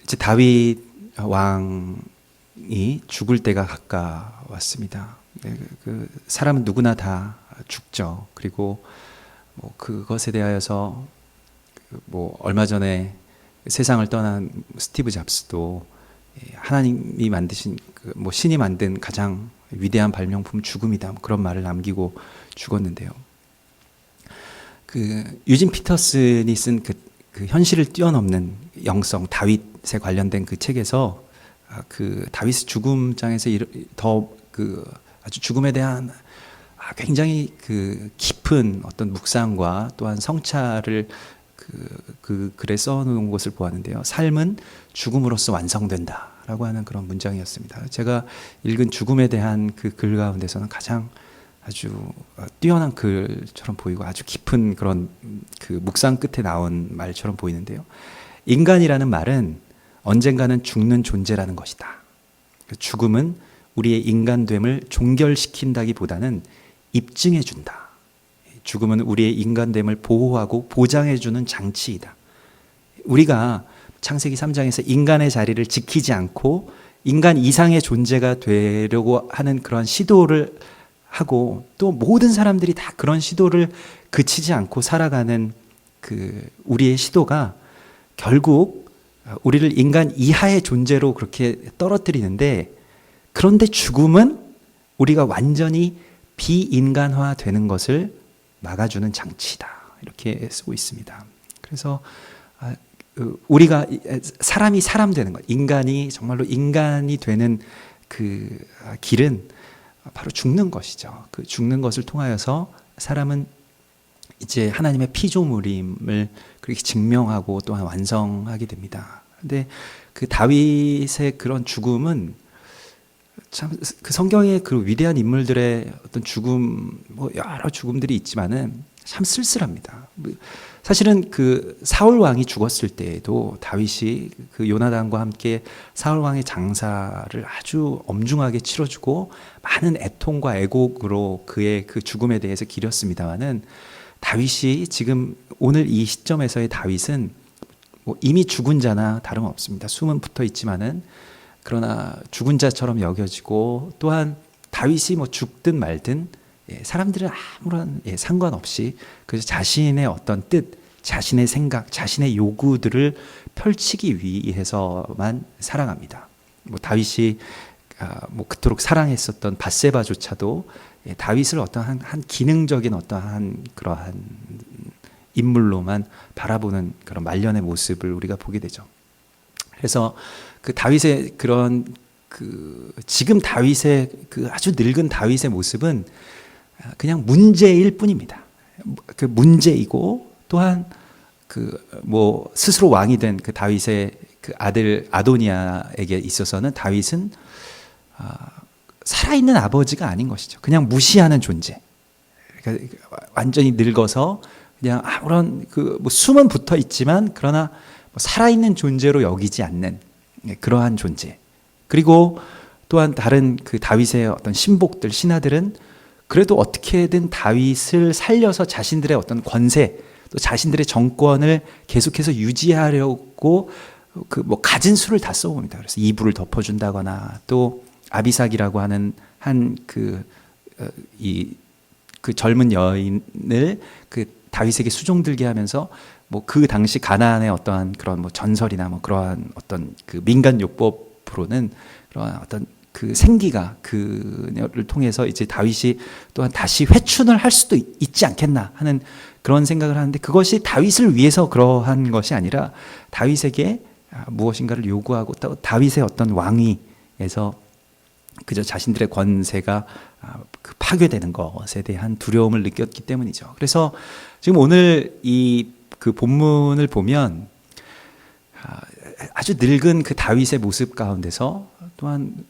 이제 다윗 왕이 죽을 때가 가까웠습니다. 그 사람은 누구나 다 죽죠. 그리고 뭐 그것에 대하여서 뭐 얼마 전에 세상을 떠난 스티브 잡스도 하나님이 만드신 뭐 신이 만든 가장 위대한 발명품 죽음이다, 뭐 그런 말을 남기고 죽었는데요. 그 유진 피터슨이 쓴 그 현실을 뛰어넘는 영성, 다윗에 관련된 그 책에서 그 다윗의 죽음장에서 더 그 아주 죽음에 대한 굉장히 그 깊은 어떤 묵상과 또한 성찰을 그 글에 써놓은 것을 보았는데요. 삶은 죽음으로써 완성된다라고 하는 그런 문장이었습니다. 제가 읽은 죽음에 대한 그 글 가운데서는 가장 아주 뛰어난 글처럼 보이고 아주 깊은 그런 그 묵상 끝에 나온 말처럼 보이는데요. 인간이라는 말은 언젠가는 죽는 존재라는 것이다. 죽음은 우리의 인간됨을 종결시킨다기보다는 입증해준다. 죽음은 우리의 인간됨을 보호하고 보장해주는 장치이다. 우리가 창세기 3장에서 인간의 자리를 지키지 않고 인간 이상의 존재가 되려고 하는 그런 시도를 하고 또 모든 사람들이 다 그런 시도를 그치지 않고 살아가는 그 우리의 시도가 결국 우리를 인간 이하의 존재로 그렇게 떨어뜨리는데, 그런데 죽음은 우리가 완전히 비인간화 되는 것을 막아주는 장치다, 이렇게 쓰고 있습니다. 그래서 우리가 사람이 사람 되는 것, 인간이 정말로 인간이 되는 그 길은 바로 죽는 것이죠. 그 죽는 것을 통하여서 사람은 이제 하나님의 피조물임을 그렇게 증명하고 또한 완성하게 됩니다. 근데 그 다윗의 그런 죽음은 참 그 성경의 그 위대한 인물들의 어떤 죽음, 뭐 여러 죽음들이 있지만은 참 쓸쓸합니다. 사실은 그 사울 왕이 죽었을 때에도 다윗이 그 요나단과 함께 사울 왕의 장사를 아주 엄중하게 치러주고 많은 애통과 애곡으로 그의 그 죽음에 대해서 기렸습니다만은, 다윗이 지금 오늘 이 시점에서의 다윗은 뭐 이미 죽은 자나 다름없습니다. 숨은 붙어 있지만은 그러나 죽은 자처럼 여겨지고, 또한 다윗이 뭐 죽든 말든 사람들은 아무런 상관없이 그 자신의 어떤 뜻, 자신의 생각, 자신의 요구들을 펼치기 위해서만 살아갑니다. 뭐 다윗이 뭐 그토록 사랑했었던 밧세바조차도 다윗을 어떠한 한 기능적인 어떠한 그러한 인물로만 바라보는 그런 말년의 모습을 우리가 보게 되죠. 그래서 그 다윗의 그런 그 지금 다윗의 그 아주 늙은 다윗의 모습은 그냥 문제일 뿐입니다. 그 문제이고, 또한 그 뭐 스스로 왕이 된 그 다윗의 그 아들 아도니아에게 있어서는 다윗은 살아있는 아버지가 아닌 것이죠. 그냥 무시하는 존재. 그러니까 완전히 늙어서 그냥 아무런 그 뭐 숨은 붙어 있지만 그러나 뭐 살아있는 존재로 여기지 않는 그러한 존재. 그리고 또한 다른 그 다윗의 어떤 신복들, 신하들은 그래도 어떻게든 다윗을 살려서 자신들의 어떤 권세, 또 자신들의 정권을 계속해서 유지하려고 그 뭐 가진 수를 다 써옵니다. 그래서 이불을 덮어준다거나, 또 아비삭이라고 하는 한 그 젊은 여인을 그 다윗에게 수종들게 하면서 뭐 그 당시 가나안의 어떠한 그런 뭐 전설이나 뭐 그러한 어떤 그 민간 요법으로는 그러한 어떤 그 생기가 그녀를 통해서 이제 다윗이 또한 다시 회춘을 할 수도 있지 않겠나 하는 그런 생각을 하는데, 그것이 다윗을 위해서 그러한 것이 아니라 다윗에게 무엇인가를 요구하고 또 다윗의 어떤 왕위에서 그저 자신들의 권세가 파괴되는 것에 대한 두려움을 느꼈기 때문이죠. 그래서 지금 오늘 이 그 본문을 보면 아주 늙은 그 다윗의 모습 가운데서 또한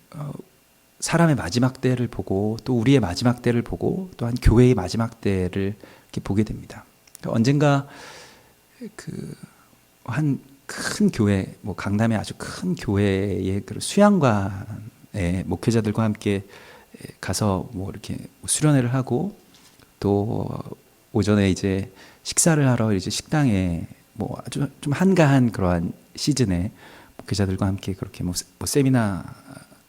사람의 마지막 때를 보고, 또 우리의 마지막 때를 보고, 또한 교회의 마지막 때를 이렇게 보게 됩니다. 언젠가 그 한 큰 교회, 뭐 강남의 아주 큰 교회의 그 수양관의 목회자들과 함께 가서 뭐 이렇게 수련회를 하고, 또 오전에 이제 식사를 하러 이제 식당에 뭐 아주 좀 한가한 그러한 시즌에 목회자들과 함께 그렇게 뭐 세미나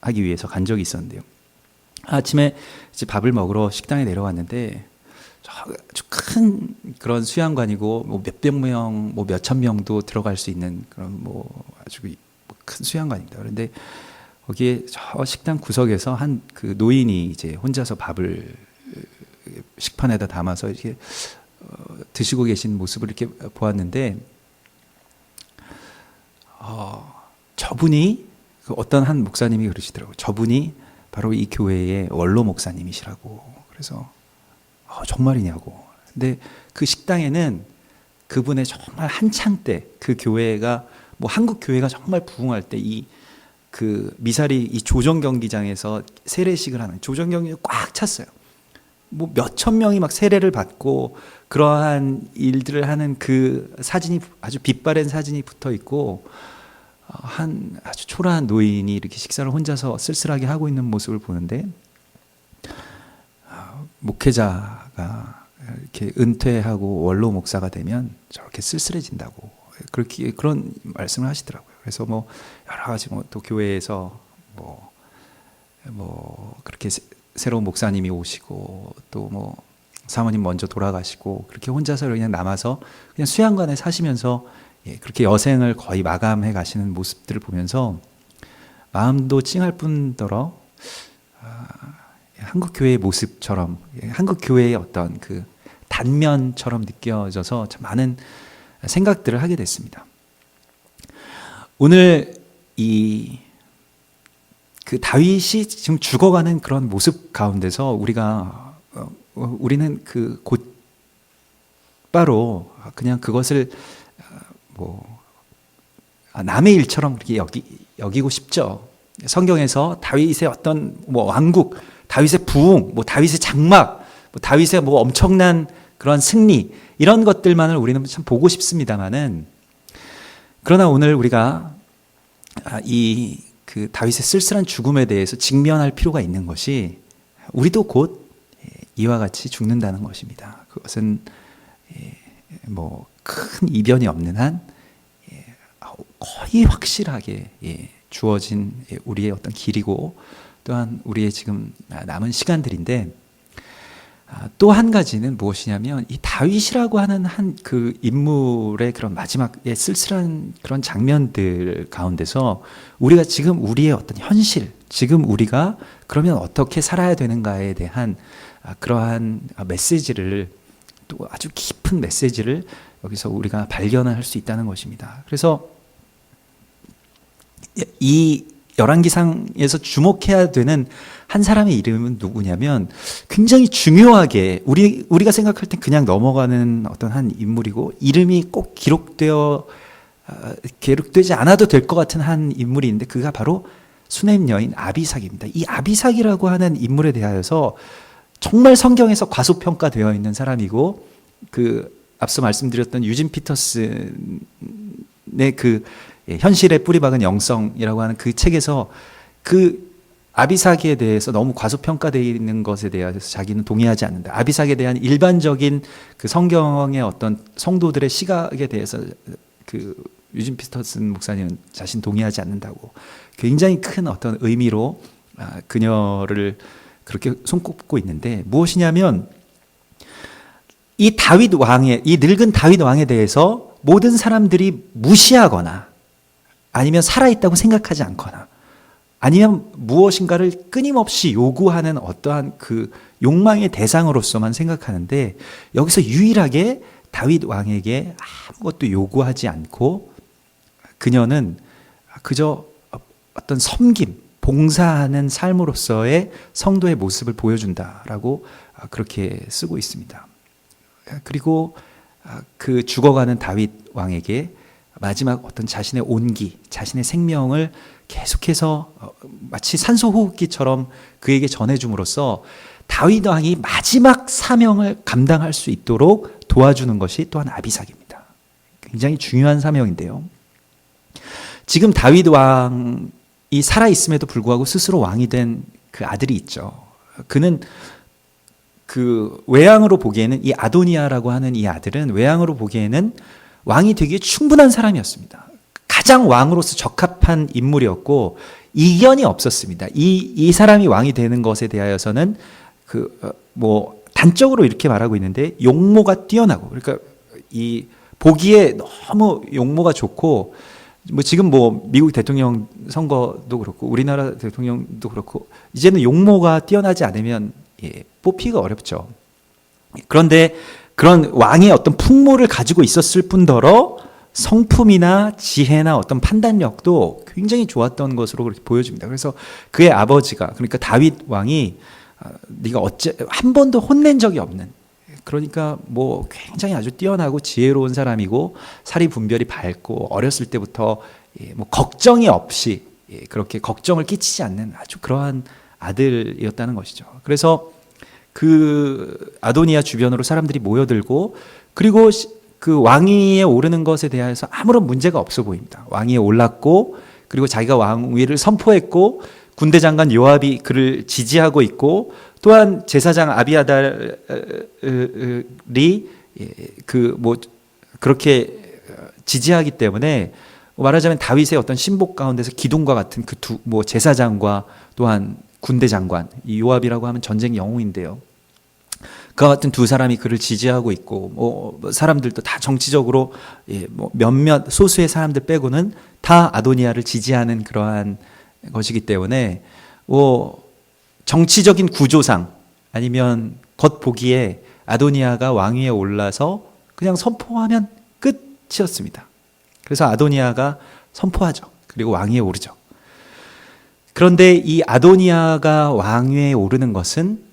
하기 위해서 간 적이 있었는데요. 아침에 이제 밥을 먹으러 식당에 내려왔는데 아주 큰 그런 수양관이고 뭐 몇백 명, 뭐 몇천 명도 들어갈 수 있는 그런 뭐 아주 큰 수양관입니다. 그런데 거기에 저 식당 구석에서 한 그 노인이 이제 혼자서 밥을 식판에다 담아서 이렇게 드시고 계신 모습을 이렇게 보았는데, 저분이 그 어떤 한 목사님이 그러시더라고요. 저분이 바로 이 교회의 원로 목사님이시라고. 그래서 정말이냐고. 근데 그 식당에는 그분의 정말 한창 때 그 교회가 뭐 한국 교회가 정말 부흥할 때 그 미사리 이 조정 경기장에서 세례식을 하는 조정 경기장이 꽉 찼어요. 뭐 몇천 명이 막 세례를 받고 그러한 일들을 하는 그 사진이 아주 빛바랜 사진이 붙어 있고, 한 아주 초라한 노인이 이렇게 식사를 혼자서 쓸쓸하게 하고 있는 모습을 보는데, 목회자가 이렇게 은퇴하고 원로 목사가 되면 저렇게 쓸쓸해진다고 그렇게 그런 말씀을 하시더라고요. 그래서 뭐 여러 가지 뭐 또 교회에서 뭐 그렇게 새로운 목사님이 오시고 또 뭐 사모님 먼저 돌아가시고 그렇게 혼자서 그냥 남아서 그냥 수양관에 사시면서 그렇게 여생을 거의 마감해 가시는 모습들을 보면서 마음도 찡할 뿐더러 한국 교회의 모습처럼, 한국 교회의 어떤 그 단면처럼 느껴져서 참 많은 생각들을 하게 됐습니다. 오늘 그 다윗이 지금 죽어가는 그런 모습 가운데서 우리는 그 곧바로 그냥 그것을 남의 일처럼 그렇게 여기고 싶죠. 성경에서 다윗의 어떤 뭐 왕국, 다윗의 부흥, 뭐 다윗의 장막, 뭐 다윗의 뭐 엄청난 그런 승리, 이런 것들만을 우리는 참 보고 싶습니다만은, 그러나 오늘 우리가 그 다윗의 쓸쓸한 죽음에 대해서 직면할 필요가 있는 것이, 우리도 곧 이와 같이 죽는다는 것입니다. 그것은 뭐 큰 이변이 없는 한 거의 확실하게 주어진 우리의 어떤 길이고, 또한 우리의 지금 남은 시간들인데, 또 한 가지는 무엇이냐면 이 다윗이라고 하는 한 그 인물의 그런 마지막에 쓸쓸한 그런 장면들 가운데서 우리가 지금 우리의 어떤 현실, 지금 우리가 그러면 어떻게 살아야 되는가에 대한 그러한 메시지를, 또 아주 깊은 메시지를 여기서 우리가 발견할 수 있다는 것입니다. 그래서 이 열왕기상에서 주목해야 되는 한 사람의 이름은 누구냐면, 굉장히 중요하게 우리가 생각할 땐 그냥 넘어가는 어떤 한 인물이고, 이름이 꼭 기록되지 않아도 될 것 같은 한 인물이 있는데, 그가 바로 수넴 여인 아비삭입니다. 이 아비삭이라고 하는 인물에 대하여서 정말 성경에서 과소평가되어 있는 사람이고, 그 앞서 말씀드렸던 유진 피터슨의 그 현실에 뿌리박은 영성이라고 하는 그 책에서 그 아비삭에 대해서 너무 과소평가되어 있는 것에 대해서 자기는 동의하지 않는다. 아비삭에 대한 일반적인 그 성경의 어떤 성도들의 시각에 대해서 그 유진 피터슨 목사님은 자신 동의하지 않는다고, 굉장히 큰 어떤 의미로 그녀를 그렇게 손꼽고 있는데, 무엇이냐면 이 다윗 왕의, 이 늙은 다윗 왕에 대해서 모든 사람들이 무시하거나 아니면 살아있다고 생각하지 않거나 아니면 무엇인가를 끊임없이 요구하는 어떠한 그 욕망의 대상으로서만 생각하는데, 여기서 유일하게 다윗 왕에게 아무것도 요구하지 않고 그녀는 그저 어떤 섬김, 봉사하는 삶으로서의 성도의 모습을 보여준다라고 그렇게 쓰고 있습니다. 그리고 그 죽어가는 다윗 왕에게 마지막 어떤 자신의 온기, 자신의 생명을 계속해서 마치 산소호흡기처럼 그에게 전해줌으로써 다윗 왕이 마지막 사명을 감당할 수 있도록 도와주는 것이 또한 아비삭입니다. 굉장히 중요한 사명인데요. 지금 다윗 왕이 살아있음에도 불구하고 스스로 왕이 된 그 아들이 있죠. 그는 그 외양으로 보기에는, 이 아도니아라고 하는 이 아들은 외양으로 보기에는 왕이 되기에 충분한 사람이었습니다. 가장 왕으로서 적합한 인물이었고 이견이 없었습니다. 이 사람이 왕이 되는 것에 대하여서는 단적으로 이렇게 말하고 있는데 용모가 뛰어나고, 그러니까 이 보기에 너무 용모가 좋고, 지금 미국 대통령 선거도 그렇고 우리나라 대통령도 그렇고 이제는 용모가 뛰어나지 않으면 뽑히기가 어렵죠. 그런데 그런 왕의 어떤 풍모를 가지고 있었을 뿐더러 성품이나 지혜나 어떤 판단력도 굉장히 좋았던 것으로 그렇게 보여집니다. 그래서 그의 아버지가, 그러니까 다윗 왕이 네가 한 번도 혼낸 적이 없는, 그러니까 굉장히 아주 뛰어나고 지혜로운 사람이고 사리 분별이 밝고 어렸을 때부터 걱정이 없이 그렇게 걱정을 끼치지 않는 아주 그러한 아들이었다는 것이죠. 그래서 그 아도니아 주변으로 사람들이 모여들고, 그리고 그 왕위에 오르는 것에 대해서 아무런 문제가 없어 보입니다. 왕위에 올랐고, 그리고 자기가 왕위를 선포했고, 군대 장관 요압이 그를 지지하고 있고, 또한 제사장 아비아달이 그렇게 지지하기 때문에 말하자면 다윗의 어떤 신복 가운데서 기둥과 같은 그 제사장과 또한 군대 장관, 이 요압이라고 하면 전쟁 영웅인데요. 그와 같은 두 사람이 그를 지지하고 있고, 사람들도 다 정치적으로 몇몇 소수의 사람들 빼고는 다 아도니아를 지지하는 그러한 것이기 때문에 정치적인 구조상 아니면 겉보기에 아도니아가 왕위에 올라서 그냥 선포하면 끝이었습니다. 그래서 아도니아가 선포하죠. 그리고 왕위에 오르죠. 그런데 이 아도니아가 왕위에 오르는 것은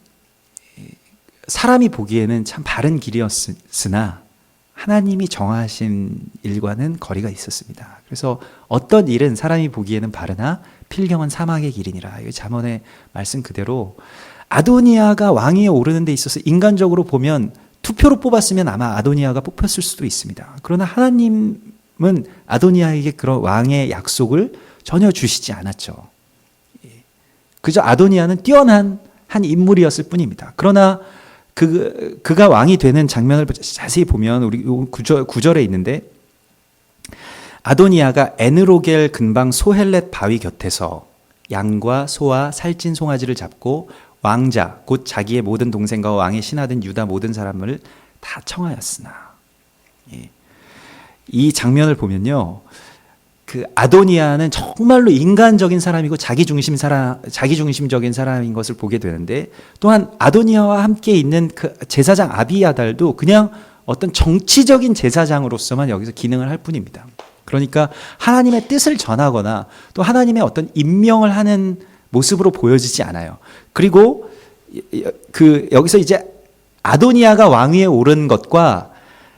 사람이 보기에는 참 바른 길이었으나 하나님이 정하신 일과는 거리가 있었습니다. 그래서 어떤 일은 사람이 보기에는 바르나 필경은 사망의 길이니라. 이 잠언의 말씀 그대로 아도니아가 왕위에 오르는 데 있어서 인간적으로 보면 투표로 뽑았으면 아마 아도니아가 뽑혔을 수도 있습니다. 그러나 하나님은 아도니아에게 그런 왕의 약속을 전혀 주시지 않았죠. 그저 아도니아는 뛰어난 한 인물이었을 뿐입니다. 그러나 그가 왕이 되는 장면을 자세히 보면 우리 구절에 있는데, 아도니아가 에느로겔 근방 소헬렛 바위 곁에서 양과 소와 살찐 송아지를 잡고 왕자 곧 자기의 모든 동생과 왕의 신하된 유다 모든 사람을 다 청하였으나. 이 장면을 보면요, 그 아도니아는 정말로 인간적인 사람이고 자기중심적인 사람인 것을 보게 되는데, 또한 아도니아와 함께 있는 그 제사장 아비아달도 그냥 어떤 정치적인 제사장으로서만 여기서 기능을 할 뿐입니다. 그러니까 하나님의 뜻을 전하거나 또 하나님의 어떤 임명을 하는 모습으로 보여지지 않아요. 그리고 여기서 이제 아도니아가 왕위에 오른 것과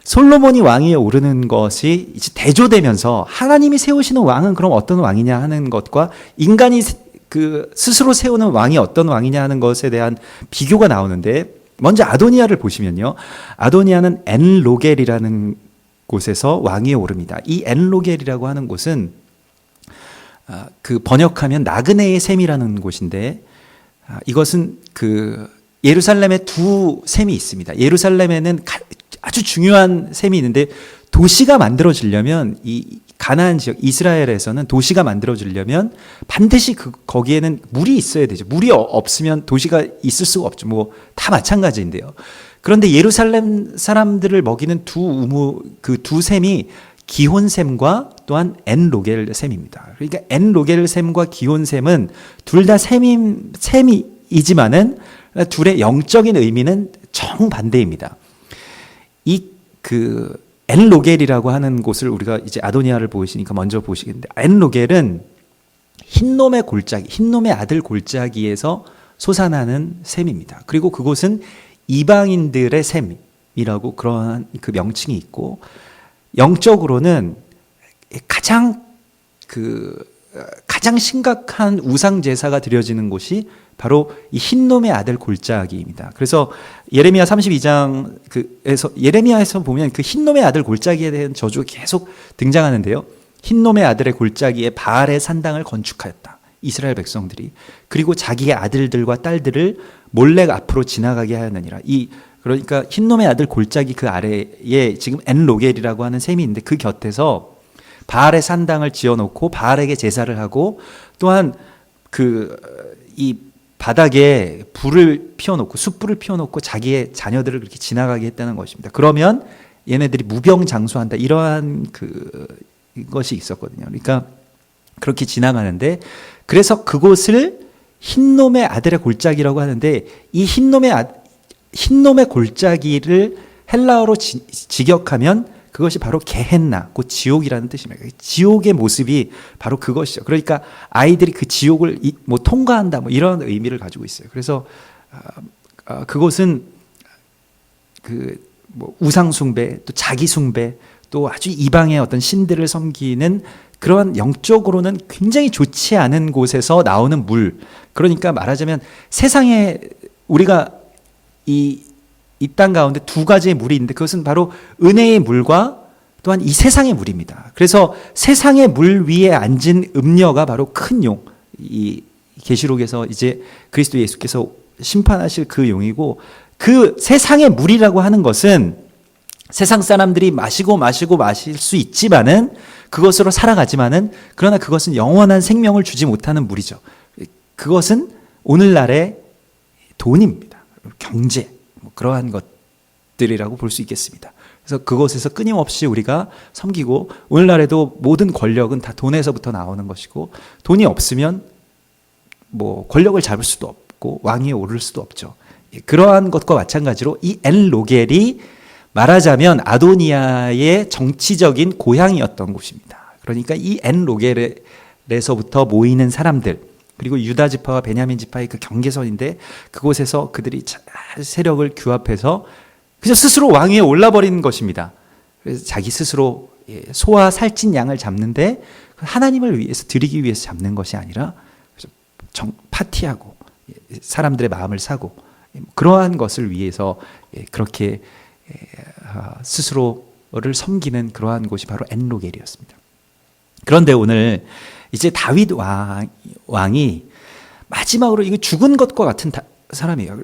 솔로몬이 왕위에 오르는 것이 이제 대조되면서 하나님이 세우시는 왕은 그럼 어떤 왕이냐 하는 것과 인간이 스스로 세우는 왕이 어떤 왕이냐 하는 것에 대한 비교가 나오는데, 먼저 아도니아를 보시면요, 아도니아는 엔로겔이라는 곳에서 왕위에 오릅니다. 이 엔로겔이라고 하는 곳은 번역하면 나그네의 샘이라는 곳인데, 이것은 예루살렘에 두 샘이 있습니다. 예루살렘에는 아주 중요한 샘이 있는데, 도시가 만들어지려면 이 가나안 지역 이스라엘에서는 도시가 만들어지려면 반드시 거기에는 물이 있어야 되죠. 물이 없으면 도시가 있을 수가 없죠. 다 마찬가지인데요. 그런데 예루살렘 사람들을 먹이는 두 샘이 기혼샘과 또한 엔로겔 샘입니다. 그러니까 엔로겔 샘과 기혼 샘은 둘 다 샘이지만은 둘의 영적인 의미는 정반대입니다. 엔로겔이라고 하는 곳을 우리가 이제 아도니아를 보시니까 먼저 보시겠는데, 엔로겔은 흰놈의 아들 골짜기에서 솟아나는 샘입니다. 그리고 그곳은 이방인들의 샘이라고 그러한 그 명칭이 있고, 영적으로는 가장 심각한 우상 제사가 드려지는 곳이 바로 이 흰놈의 아들 골짜기입니다. 그래서 예레미야 32장에서 예레미야에서 보면 그 흰놈의 아들 골짜기에 대한 저주가 계속 등장하는데요. 흰놈의 아들의 골짜기에 바알의 산당을 건축하였다, 이스라엘 백성들이. 그리고 자기의 아들들과 딸들을 몰렉 앞으로 지나가게 하였느니라. 그러니까 흰놈의 아들 골짜기 그 아래에 지금 엔로겔이라고 하는 샘이 있는데, 그 곁에서 바알의 산당을 지어놓고 바알에게 제사를 하고, 또한 이 바닥에 불을 피워놓고 숯불을 피워놓고 자기의 자녀들을 그렇게 지나가게 했다는 것입니다. 그러면 얘네들이 무병장수한다, 이러한 것이 있었거든요. 그러니까 그렇게 지나가는데, 그래서 그곳을 흰놈의 아들의 골짜기라고 하는데, 이 흰놈의 골짜기를 헬라어로 직역하면 그것이 바로 게헨나, 곧 지옥이라는 뜻입니다. 지옥의 모습이 바로 그것이죠. 그러니까 아이들이 그 지옥을 통과한다, 이런 의미를 가지고 있어요. 그래서 그것은 우상 숭배, 또 자기 숭배, 또 아주 이방의 어떤 신들을 섬기는 그러한 영적으로는 굉장히 좋지 않은 곳에서 나오는 물. 그러니까 말하자면 세상에 우리가 이 땅 가운데 두 가지의 물이 있는데, 그것은 바로 은혜의 물과 또한 이 세상의 물입니다. 그래서 세상의 물 위에 앉은 음녀가 바로 큰 용, 이 계시록에서 이제 그리스도 예수께서 심판하실 그 용이고, 그 세상의 물이라고 하는 것은 세상 사람들이 마실 수 있지만은, 그것으로 살아가지만은, 그러나 그것은 영원한 생명을 주지 못하는 물이죠. 그것은 오늘날의 돈입니다. 경제, 그러한 것들이라고 볼 수 있겠습니다. 그래서 그것에서 끊임없이 우리가 섬기고, 오늘날에도 모든 권력은 다 돈에서부터 나오는 것이고, 돈이 없으면 권력을 잡을 수도 없고 왕위에 오를 수도 없죠. 그러한 것과 마찬가지로 이 엘로겔이 말하자면 아도니아의 정치적인 고향이었던 곳입니다. 그러니까 이 엔로겔에서부터 모이는 사람들, 그리고 유다 지파와 베냐민 지파의 그 경계선인데, 그곳에서 그들이 세력을 규합해서 그저 스스로 왕위에 올라버리는 것입니다. 그래서 자기 스스로 소와 살찐 양을 잡는데, 하나님을 위해서 드리기 위해서 잡는 것이 아니라 파티하고 사람들의 마음을 사고, 그러한 것을 위해서 그렇게 스스로를 섬기는 그러한 곳이 바로 엔로겔이었습니다. 그런데 오늘 이제 다윗 왕이 마지막으로 이거 죽은 것과 같은 사람이에요.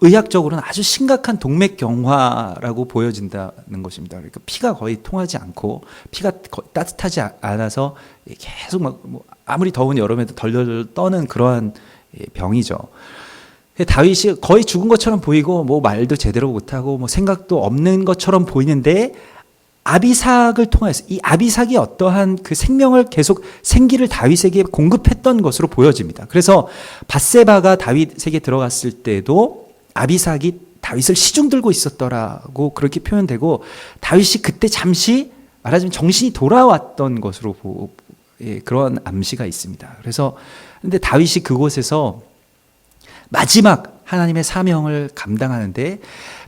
의학적으로는 아주 심각한 동맥경화라고 보여진다는 것입니다. 그러니까 피가 거의 통하지 않고, 피가 따뜻하지 않아서 계속 아무리 더운 여름에도 덜덜 떠는 그러한 병이죠. 다윗이 거의 죽은 것처럼 보이고, 말도 제대로 못하고, 생각도 없는 것처럼 보이는데, 아비삭을 통해서, 이 아비삭이 어떠한 그 생명을 계속, 생기를 다윗에게 공급했던 것으로 보여집니다. 그래서 밧세바가 다윗에게 들어갔을 때도 아비삭이 다윗을 시중 들고 있었더라고 그렇게 표현되고, 다윗이 그때 잠시 말하자면 정신이 돌아왔던 것으로 그런 암시가 있습니다. 그래서 근데 다윗이 그곳에서 마지막 하나님의 사명을 감당하는데,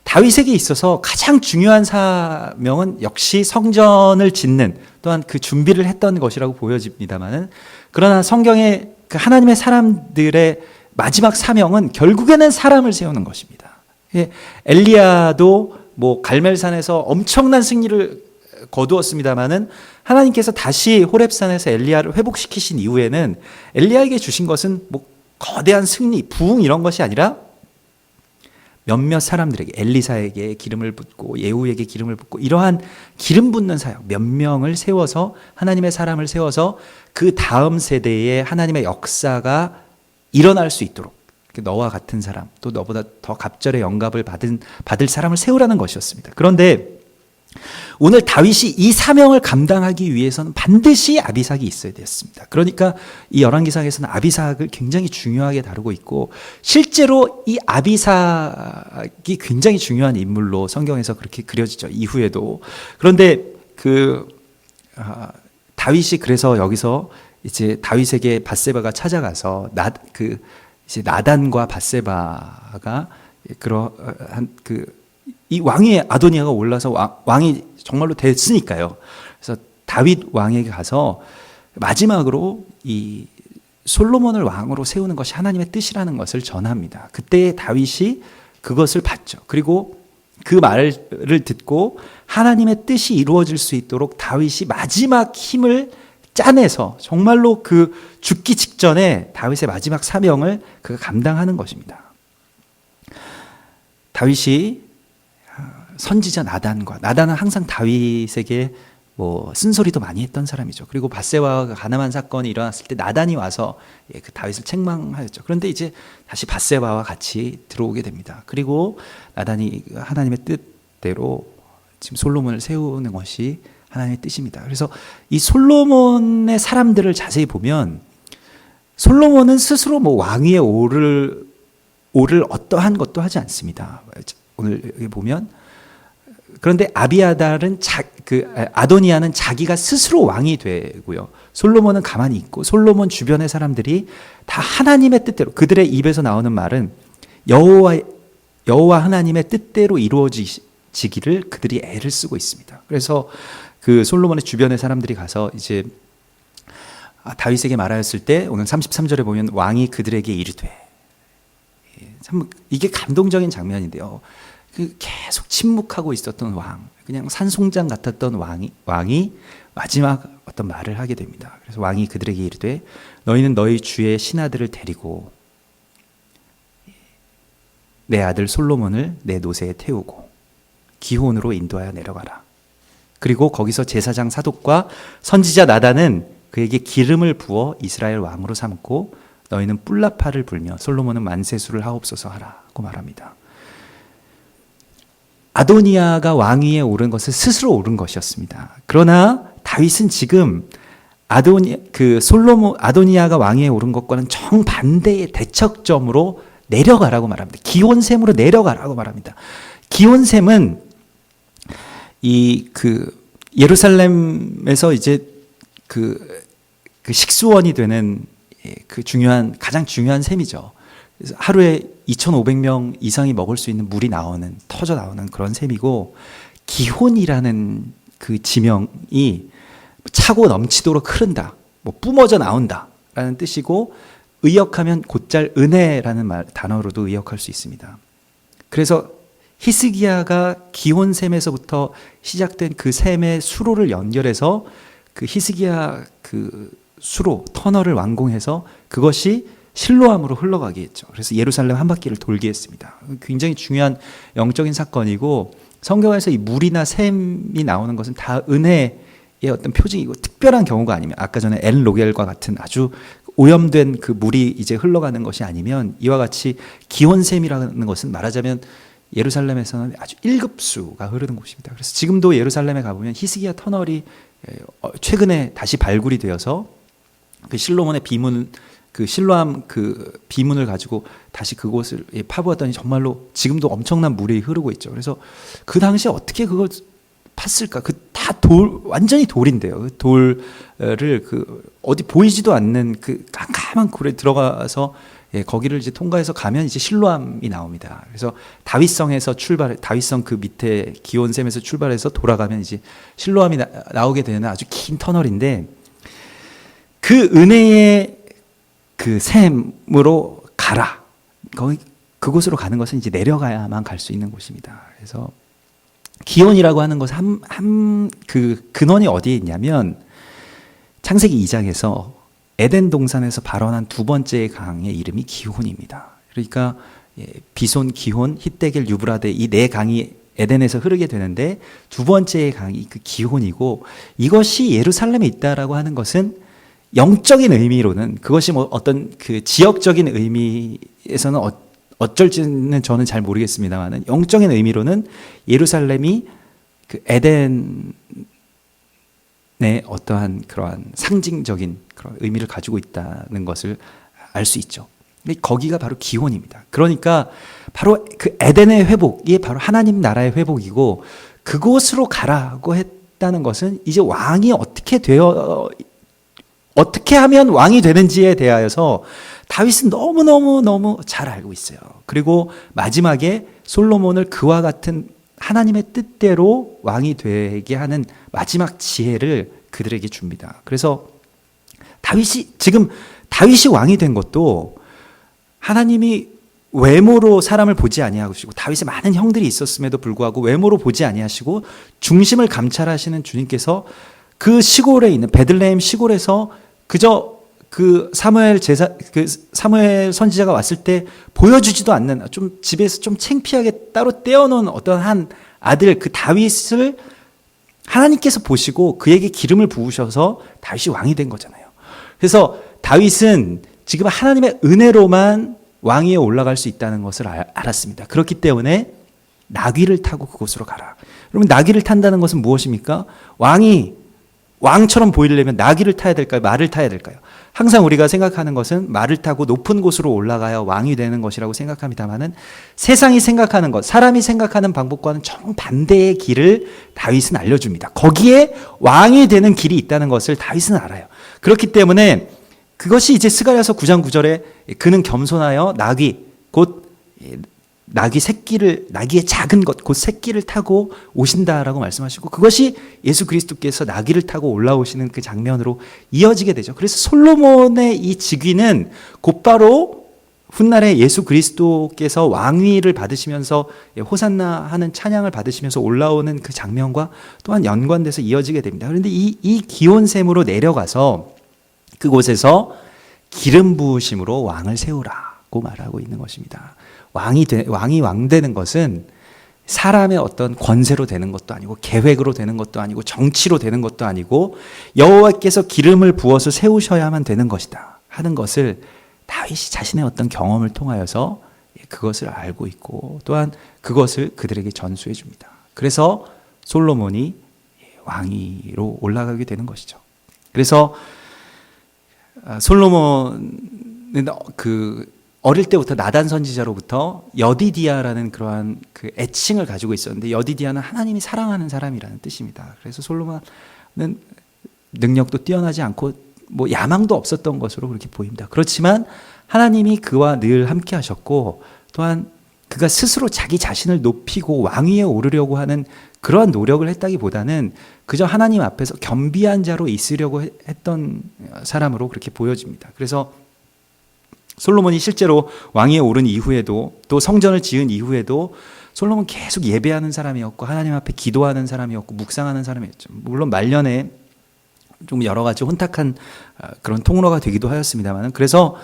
다윗에게 있어서 가장 중요한 사명은 역시 성전을 짓는, 또한 그 준비를 했던 것이라고 보여집니다만은, 그러나 성경의 그 하나님의 사람들의 마지막 사명은 결국에는 사람을 세우는 것입니다. 엘리야도 갈멜산에서 엄청난 승리를 거두었습니다만은, 하나님께서 다시 호렙산에서 엘리야를 회복시키신 이후에는 엘리야에게 주신 것은 거대한 승리, 부흥 이런 것이 아니라 몇몇 사람들에게, 엘리사에게 기름을 붓고 예후에게 기름을 붓고, 이러한 기름 붓는 사역 몇 명을 세워서, 하나님의 사람을 세워서 그 다음 세대에 하나님의 역사가 일어날 수 있도록, 너와 같은 사람, 또 너보다 더 갑절의 영갑을 받을 사람을 세우라는 것이었습니다. 그런데 오늘 다윗이 이 사명을 감당하기 위해서는 반드시 아비삭이 있어야 됐습니다. 그러니까 이 열왕기상에서는 아비삭을 굉장히 중요하게 다루고 있고, 실제로 이 아비삭이 굉장히 중요한 인물로 성경에서 그렇게 그려지죠, 이후에도. 그런데 다윗이 그래서 여기서 이제 다윗에게 밧세바가 찾아가서 이제 나단과 밧세바가 이 왕의 아도니아가 올라서 왕이 정말로 됐으니까요. 그래서 다윗 왕에게 가서 마지막으로 이 솔로몬을 왕으로 세우는 것이 하나님의 뜻이라는 것을 전합니다. 그때 다윗이 그것을 받죠. 그리고 그 말을 듣고 하나님의 뜻이 이루어질 수 있도록 다윗이 마지막 힘을 짜내서 정말로 그 죽기 직전에 다윗의 마지막 사명을 그가 감당하는 것입니다. 다윗이 선지자 나단은 항상 다윗에게 뭐 쓴소리도 많이 했던 사람이죠. 그리고 밧세바와 가늠한 사건이 일어났을 때 나단이 와서 그 다윗을 책망하였죠. 그런데 이제 다시 밧세바와 같이 들어오게 됩니다. 그리고 나단이 하나님의 뜻대로 지금 솔로몬을 세우는 것이 하나님의 뜻입니다. 그래서 이 솔로몬의 사람들을 자세히 보면 솔로몬은 스스로 뭐 왕위에 오를 어떠한 것도 하지 않습니다. 오늘 여기 보면 그런데 아비아달은 아도니아는 자기가 스스로 왕이 되고요. 솔로몬은 가만히 있고 솔로몬 주변의 사람들이 다 하나님의 뜻대로 그들의 입에서 나오는 말은 여호와 하나님의 뜻대로 이루어지기를 그들이 애를 쓰고 있습니다. 그래서 그 솔로몬의 주변의 사람들이 가서 이제 다윗에게 말하였을 때 오늘 33절에 보면 왕이 그들에게 이르되 참 이게 감동적인 장면인데요. 계속 침묵하고 있었던 왕, 그냥 산송장 같았던 왕이 마지막 어떤 말을 하게 됩니다. 그래서 왕이 그들에게 이르되 너희는 너희 주의 신하들을 데리고 내 아들 솔로몬을 내 노새에 태우고 기혼으로 인도하여 내려가라. 그리고 거기서 제사장 사독과 선지자 나단은 그에게 기름을 부어 이스라엘 왕으로 삼고 너희는 뿔나파를 불며 솔로몬은 만세수를 하옵소서 하라고 말합니다. 아도니아가 왕위에 오른 것은 스스로 오른 것이었습니다. 그러나 다윗은 지금 아도니아가 왕위에 오른 것과는 정반대의 대척점으로 내려가라고 말합니다. 기온샘으로 내려가라고 말합니다. 기온샘은 예루살렘에서 이제 그 식수원이 되는 가장 중요한 셈이죠. 그래서 하루에 2,500명 이상이 먹을 수 있는 물이 터져 나오는 그런 셈이고, 기혼이라는 그 지명이 차고 넘치도록 흐른다, 뭐 뿜어져 나온다라는 뜻이고, 의역하면 곧잘 은혜라는 단어로도 의역할 수 있습니다. 그래서 히스기야가 기혼샘에서부터 시작된 그 샘의 수로를 연결해서 그 히스기야 그 수로 터널을 완공해서 그것이 실로암으로 흘러가게 했죠. 그래서 예루살렘 한 바퀴를 돌게 했습니다. 굉장히 중요한 영적인 사건이고, 성경에서 이 물이나 샘이 나오는 것은 다 은혜의 어떤 표징이고 특별한 경우가 아니면, 아까 전에 엔 로겔과 같은 아주 오염된 그 물이 이제 흘러가는 것이 아니면, 이와 같이 기온샘이라는 것은 말하자면 예루살렘에서는 아주 1급수가 흐르는 곳입니다. 그래서 지금도 예루살렘에 가보면 히스기야 터널이 최근에 다시 발굴이 되어서 그 실로몬의 비문, 그 실로암 그 비문을 가지고 다시 그곳을 파보았더니 정말로 지금도 엄청난 물이 흐르고 있죠. 그래서 그 당시에 어떻게 그걸 팠을까? 다 완전히 돌인데요. 그 돌을 어디 보이지도 않는 그 깜깜한 굴에 들어가서 거기를 이제 통과해서 가면 이제 실로암이 나옵니다. 그래서 다윗성 그 밑에 기온샘에서 출발해서 돌아가면 이제 실로암이 나오게 되는 아주 긴 터널인데, 그 은혜의 그 샘으로 가라. 그곳으로 가는 것은 이제 내려가야만 갈 수 있는 곳입니다. 그래서 기온이라고 하는 것은 그 근원이 어디에 있냐면, 창세기 2장에서 에덴 동산에서 발원한 두 번째 강의 이름이 기혼입니다. 그러니까 비손, 기혼, hit데겔, 유브라데 이 네 강이 에덴에서 흐르게 되는데, 두 번째 강이 그 기혼이고, 이것이 예루살렘에 있다라고 하는 것은 영적인 의미로는, 그것이 뭐 어떤 그 지역적인 의미에서는 어쩔지는 저는 잘 모르겠습니다만은, 영적인 의미로는 예루살렘이 그 에덴의 어떠한 그러한 상징적인 그런 의미를 가지고 있다는 것을 알 수 있죠. 거기가 바로 기혼입니다. 그러니까 바로 그 에덴의 회복이 바로 하나님 나라의 회복이고, 그곳으로 가라고 했다는 것은 이제 왕이 어떻게 하면 왕이 되는지에 대하여서 다윗은 너무 잘 알고 있어요. 그리고 마지막에 솔로몬을 그와 같은 하나님의 뜻대로 왕이 되게 하는 마지막 지혜를 그들에게 줍니다. 그래서 다윗이 왕이 된 것도 하나님이 외모로 사람을 보지 아니하시고, 다윗의 많은 형들이 있었음에도 불구하고 외모로 보지 아니하시고 중심을 감찰하시는 주님께서 그 시골에 있는 베들레헴 시골에서 그저 그 사무엘 선지자가 왔을 때 보여주지도 않는, 좀 집에서 좀 창피하게 따로 떼어놓은 어떤 한 아들, 그 다윗을 하나님께서 보시고 그에게 기름을 부으셔서 다윗이 왕이 된 거잖아요. 그래서 다윗은 지금 하나님의 은혜로만 왕위에 올라갈 수 있다는 것을 알았습니다. 그렇기 때문에 나귀를 타고 그곳으로 가라. 그러면 나귀를 탄다는 것은 무엇입니까? 왕이 왕처럼 보이려면 나귀를 타야 될까요? 말을 타야 될까요? 항상 우리가 생각하는 것은 말을 타고 높은 곳으로 올라가야 왕이 되는 것이라고 생각합니다만은 세상이 생각하는 것, 사람이 생각하는 방법과는 정반대의 길을 다윗은 알려줍니다. 거기에 왕이 되는 길이 있다는 것을 다윗은 알아요. 그렇기 때문에 그것이 이제 스가랴서 9장 9절에 그는 겸손하여 나귀, 곧 나귀의 작은 것, 곧 새끼를 타고 오신다라고 말씀하시고 그것이 예수 그리스도께서 나귀를 타고 올라오시는 그 장면으로 이어지게 되죠. 그래서 솔로몬의 이 직위는 곧바로 훗날에 예수 그리스도께서 왕위를 받으시면서 호산나 하는 찬양을 받으시면서 올라오는 그 장면과 또한 연관돼서 이어지게 됩니다. 그런데 이 기온샘으로 내려가서 그곳에서 기름 부으심으로 왕을 세우라고 말하고 있는 것입니다. 왕이 왕 되는 것은 사람의 어떤 권세로 되는 것도 아니고 계획으로 되는 것도 아니고 정치로 되는 것도 아니고 여호와께서 기름을 부어서 세우셔야만 되는 것이다 하는 것을 다윗이 자신의 어떤 경험을 통하여서 그것을 알고 있고 또한 그것을 그들에게 전수해 줍니다. 그래서 솔로몬이 왕위로 올라가게 되는 것이죠. 그래서 솔로몬은 어릴 때부터 나단 선지자로부터 여디디아라는 그러한 그 애칭을 가지고 있었는데 여디디아는 하나님이 사랑하는 사람이라는 뜻입니다. 그래서 솔로몬은 능력도 뛰어나지 않고 뭐 야망도 없었던 것으로 그렇게 보입니다. 그렇지만 하나님이 그와 늘 함께 하셨고 또한 그가 스스로 자기 자신을 높이고 왕위에 오르려고 하는 그러한 노력을 했다기보다는 그저 하나님 앞에서 겸비한 자로 있으려고 했던 사람으로 그렇게 보여집니다. 그래서 솔로몬이 실제로 왕위에 오른 이후에도 또 성전을 지은 이후에도 솔로몬 계속 예배하는 사람이었고 하나님 앞에 기도하는 사람이었고 묵상하는 사람이었죠. 물론 말년에 좀 여러 가지 혼탁한 그런 통로가 되기도 하였습니다만 그래서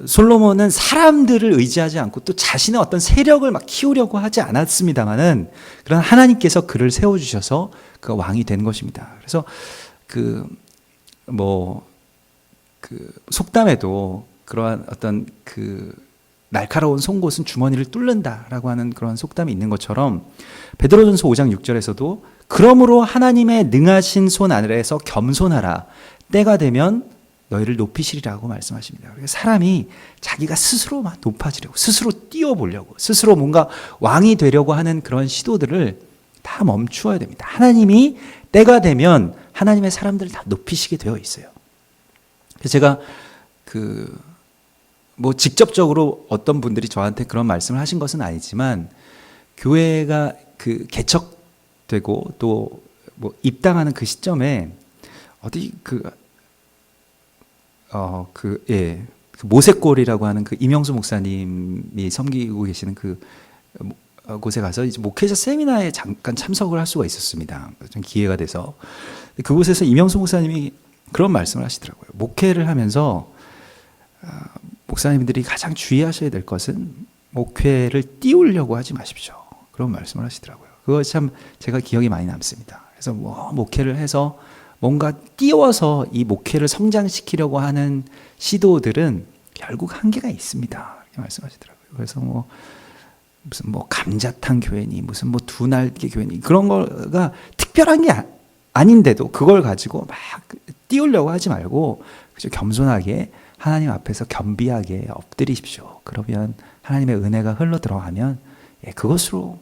솔로몬은 사람들을 의지하지 않고 또 자신의 어떤 세력을 막 키우려고 하지 않았습니다만은 그런 하나님께서 그를 세워주셔서 그가 왕이 된 것입니다. 그래서 속담에도 그러한 어떤 날카로운 송곳은 주머니를 뚫는다라고 하는 그런 속담이 있는 것처럼 베드로전서 5장 6절에서도 그러므로 하나님의 능하신 손 아래에서 겸손하라 때가 되면 너희를 높이시리라고 말씀하십니다. 사람이 자기가 스스로 막 높아지려고 스스로 뛰어보려고 스스로 뭔가 왕이 되려고 하는 그런 시도들을 다 멈추어야 됩니다. 하나님이 때가 되면 하나님의 사람들을 다 높이시게 되어 있어요. 그래서 제가 직접적으로 어떤 분들이 저한테 그런 말씀을 하신 것은 아니지만 교회가 개척되고 또 입당하는 그 시점에 모세골이라고 하는 이명수 목사님이 섬기고 계시는 곳에 가서 이제 목회자 세미나에 잠깐 참석을 할 수가 있었습니다. 좀 기회가 돼서 그곳에서 이명수 목사님이 그런 말씀을 하시더라고요. 목회를 하면서 목사님들이 가장 주의하셔야 될 것은 목회를 띄우려고 하지 마십시오. 그런 말씀을 하시더라고요. 그거 참 제가 기억이 많이 남습니다. 그래서 목회를 해서 뭔가 띄워서 이 목회를 성장시키려고 하는 시도들은 결국 한계가 있습니다. 이렇게 말씀하시더라고요. 그래서 무슨 감자탕 교회니 무슨 두 날개 교회니 그런 거가 특별한 게 아닌데도 그걸 가지고 막 띄우려고 하지 말고 그저 겸손하게 하나님 앞에서 겸비하게 엎드리십시오. 그러면 하나님의 은혜가 흘러 들어가면 그것으로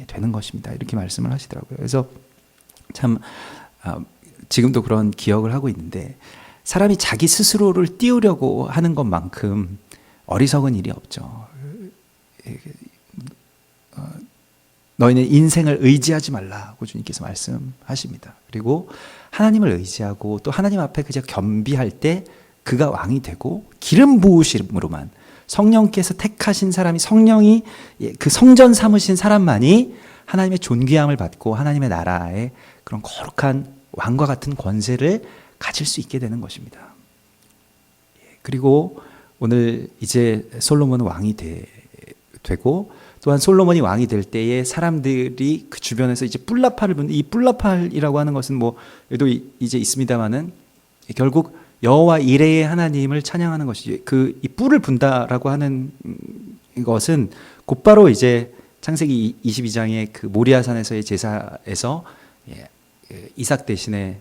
되는 것입니다. 이렇게 말씀을 하시더라고요. 그래서 참 지금도 그런 기억을 하고 있는데 사람이 자기 스스로를 띄우려고 하는 것만큼 어리석은 일이 없죠. 너희는 인생을 의지하지 말라고 주님께서 말씀하십니다. 그리고 하나님을 의지하고 또 하나님 앞에 그저 겸비할 때 그가 왕이 되고 기름 부으심으로만 성령께서 택하신 사람이 성령이 그 성전 삼으신 사람만이 하나님의 존귀함을 받고 하나님의 나라의 그런 거룩한 왕과 같은 권세를 가질 수 있게 되는 것입니다. 그리고 오늘 이제 솔로몬은 왕이 되고, 또한 솔로몬이 왕이 될 때에 사람들이 그 주변에서 이제 뿔나팔을 부는, 이 뿔나팔이라고 하는 것은 뭐 여기도 이제 있습니다만은 결국 여호와 이레의 하나님을 찬양하는 것이지, 그 이 뿔을 분다라고 하는 것은 곧바로 이제 창세기 22장의 그 모리아산에서의 제사에서 이삭 대신에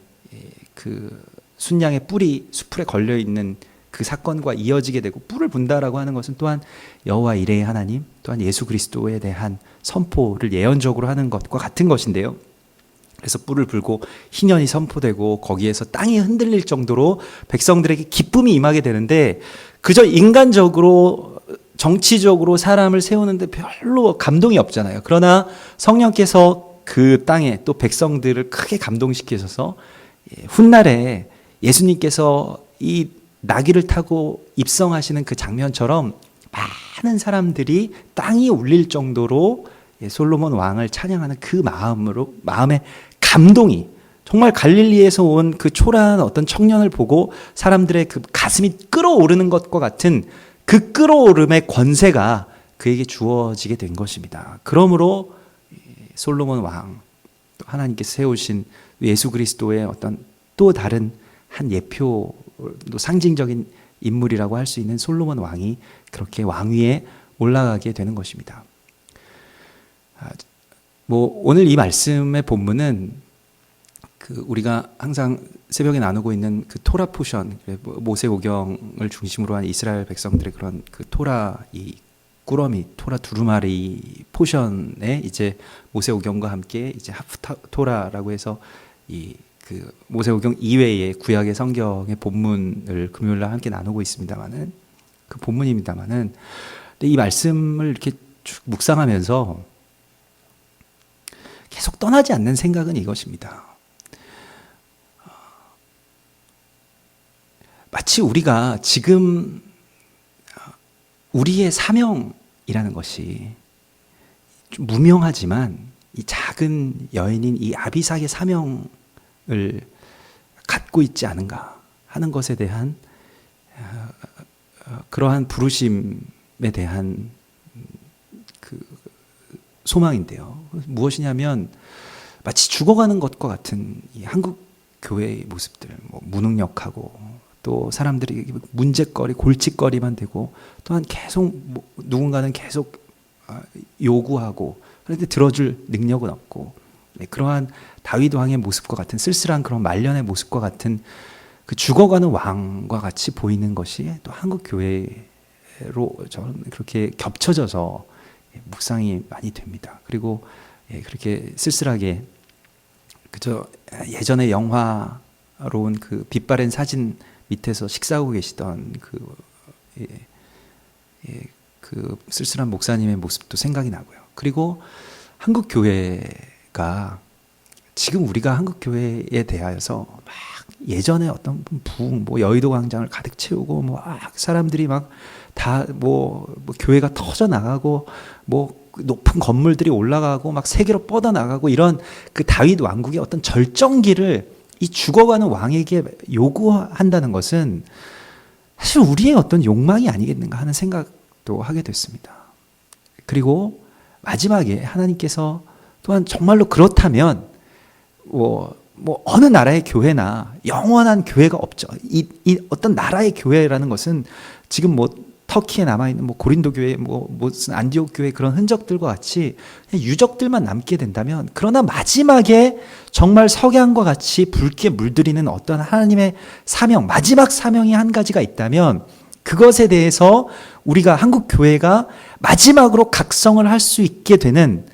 그 순양의 뿔이 수풀에 걸려 있는 그 사건과 이어지게 되고, 뿔을 분다라고 하는 것은 또한 여호와 이레의 하나님, 또한 예수 그리스도에 대한 선포를 예언적으로 하는 것과 같은 것인데요. 그래서 뿔을 불고 희년이 선포되고 거기에서 땅이 흔들릴 정도로 백성들에게 기쁨이 임하게 되는데, 그저 인간적으로 정치적으로 사람을 세우는데 별로 감동이 없잖아요. 그러나 성령께서 그 땅에 또 백성들을 크게 감동시키셔서 훗날에 예수님께서 이 나귀를 타고 입성하시는 그 장면처럼 많은 사람들이 땅이 울릴 정도로 솔로몬 왕을 찬양하는 그 마음의 감동이, 정말 갈릴리에서 온 그 초라한 어떤 청년을 보고 사람들의 그 가슴이 끓어오르는 것과 같은 그 끓어오름의 권세가 그에게 주어지게 된 것입니다. 그러므로 솔로몬 왕, 하나님께서 세우신 예수 그리스도의 어떤 또 다른 한 예표, 또 상징적인 인물이라고 할 수 있는 솔로몬 왕이 그렇게 왕위에 올라가게 되는 것입니다. 뭐 오늘 이 말씀의 본문은 그 우리가 항상 새벽에 나누고 있는 그 토라 포션, 모세오경을 중심으로 한 이스라엘 백성들의 그런 그 토라 이 꾸러미, 토라 두루마리 포션에 이제 모세오경과 함께 이제 하프토라라고 해서 이 그 모세오경 이외의 구약의 성경의 본문을 금요일날 함께 나누고 있습니다만은, 그 본문입니다만은, 이 말씀을 이렇게 쭉 묵상하면서 계속 떠나지 않는 생각은 이것입니다. 마치 우리가 지금 우리의 사명이라는 것이 좀 무명하지만 이 작은 여인인 이 아비삭의 사명을 갖고 있지 않은가 하는 것에 대한 그러한 부르심에 대한 그 소망인데요. 무엇이냐면 마치 죽어가는 것과 같은 이 한국 교회의 모습들, 뭐 무능력하고 또 사람들이 문제거리, 골칫거리만 되고, 또한 계속 누군가는 계속 요구하고, 그런데 들어줄 능력은 없고, 그러한 다윗 왕의 모습과 같은 쓸쓸한 그런 말년의 모습과 같은 그 죽어가는 왕과 같이 보이는 것이 또 한국 교회로 저는 그렇게 겹쳐져서 묵상이 많이 됩니다. 그리고 그렇게 쓸쓸하게 그저 예전에 영화로 온 그 빛바랜 사진 밑에서 식사하고 계시던 그 쓸쓸한 목사님의 모습도 생각이 나고요. 그리고 한국 교회가 지금 우리가 한국 교회에 대하여서 막 예전에 어떤 부흥, 뭐 여의도 광장을 가득 채우고 뭐 사람들이 막 다 뭐 교회가 터져 나가고 뭐 높은 건물들이 올라가고 막 세계로 뻗어 나가고 이런 그 다윗 왕국의 어떤 절정기를 이 죽어가는 왕에게 요구한다는 것은 사실 우리의 어떤 욕망이 아니겠는가 하는 생각도 하게 됐습니다. 그리고 마지막에 하나님께서 또한 정말로 그렇다면 뭐 어느 나라의 교회나 영원한 교회가 없죠. 이 어떤 나라의 교회라는 것은 지금 뭐 터키에 남아있는 뭐 고린도 교회, 무슨 안디옥 교회 그런 흔적들과 같이 그냥 유적들만 남게 된다면, 그러나 마지막에 정말 석양과 같이 붉게 물들이는 어떤 하나님의 사명, 마지막 사명이 한 가지가 있다면, 그것에 대해서 우리가 한국 교회가 마지막으로 각성을 할 수 있게 되는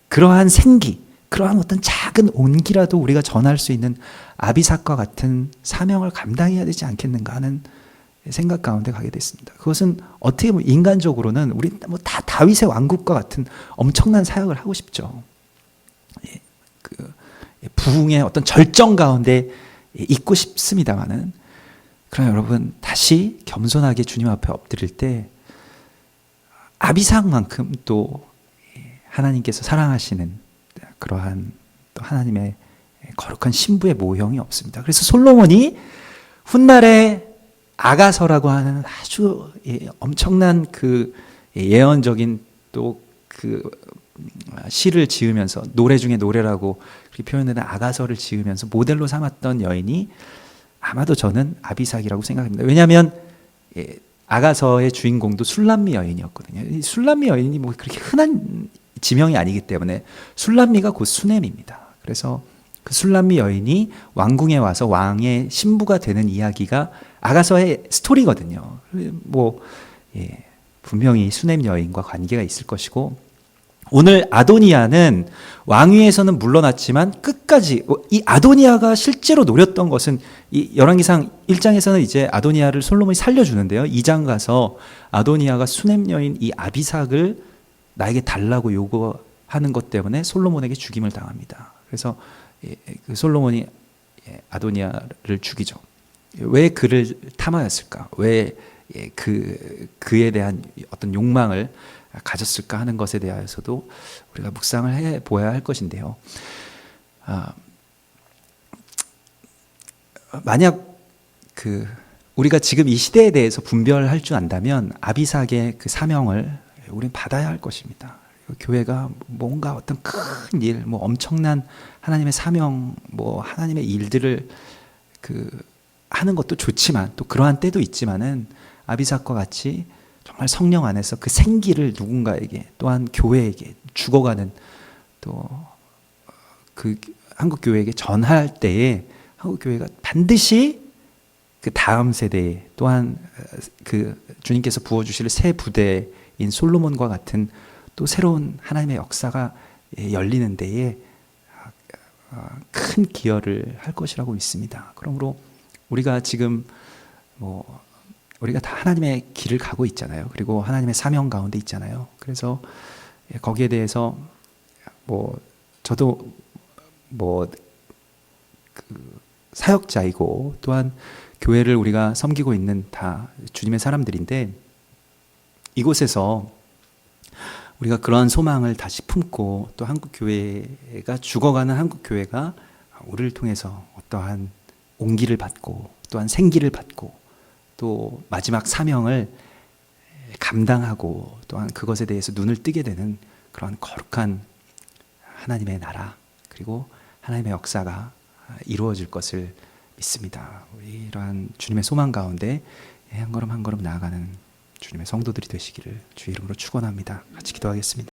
그러한 생기, 그러한 어떤 작은 온기라도 우리가 전할 수 있는 아비삭과 같은 사명을 감당해야 되지 않겠는가 하는 생각 가운데 가게 됐습니다. 그것은 어떻게 보면 인간적으로는 우리 뭐 다 다윗의 왕국과 같은 엄청난 사역을 하고 싶죠. 부흥의 어떤 절정 가운데 있고 싶습니다만은, 그러나 여러분 다시 겸손하게 주님 앞에 엎드릴 때 아비삭만큼 또 하나님께서 사랑하시는 그러한 또 하나님의 거룩한 신부의 모형이 없습니다. 그래서 솔로몬이 훗날에 아가서라고 하는 아주 엄청난 그 예언적인 또 그 시를 지으면서 노래 중에 노래라고 그렇게 표현되는 아가서를 지으면서 모델로 삼았던 여인이 아마도 저는 아비삭이라고 생각합니다. 왜냐하면 아가서의 주인공도 술람미 여인이었거든요. 이 술람미 여인이 뭐 그렇게 흔한 지명이 아니기 때문에 술람미가 곧 수넴입니다. 그래서 그 술람미 여인이 왕궁에 와서 왕의 신부가 되는 이야기가 아가서의 스토리거든요. 뭐 분명히 수넴 여인과 관계가 있을 것이고, 오늘 아도니아는 왕위에서는 물러났지만 끝까지 이 아도니아가 실제로 노렸던 것은 이 열왕기상 1장에서는 이제 아도니아를 솔로몬이 살려주는데요. 2장 가서 아도니아가 수넴 여인 이 아비삭을 나에게 달라고 요구하는 것 때문에 솔로몬에게 죽임을 당합니다. 그래서 그 솔로몬이 아도니아를 죽이죠. 왜 그를 탐하였을까? 왜 그에 대한 어떤 욕망을 가졌을까 하는 것에 대해서도 우리가 묵상을 해 보아야 할 것인데요. 만약 우리가 지금 이 시대에 대해서 분별할 줄 안다면 아비삭의 그 사명을 우리는 받아야 할 것입니다. 교회가 뭔가 어떤 큰 일, 뭐 엄청난 하나님의 사명, 뭐 하나님의 일들을 하는 것도 좋지만 또 그러한 때도 있지만은 아비삭과 같이 정말 성령 안에서 그 생기를 누군가에게 또한 교회에게 죽어가는 또 그 한국 교회에게 전할 때에 한국 교회가 반드시 그 다음 세대에 또한 그 주님께서 부어주실 새 부대인 솔로몬과 같은 또 새로운 하나님의 역사가 열리는 데에 큰 기여를 할 것이라고 믿습니다. 그러므로 우리가 지금 우리가 다 하나님의 길을 가고 있잖아요. 그리고 하나님의 사명 가운데 있잖아요. 그래서 거기에 대해서 저도 사역자이고 또한 교회를 우리가 섬기고 있는 다 주님의 사람들인데, 이곳에서 우리가 그러한 소망을 다시 품고 또 한국 교회가 죽어가는 한국 교회가 우리를 통해서 어떠한 온기를 받고 또한 생기를 받고 또 마지막 사명을 감당하고 또한 그것에 대해서 눈을 뜨게 되는 그런 거룩한 하나님의 나라 그리고 하나님의 역사가 이루어질 것을 믿습니다. 이러한 주님의 소망 가운데 한 걸음 한 걸음 나아가는 주님의 성도들이 되시기를 주의 이름으로 축원합니다. 같이 기도하겠습니다.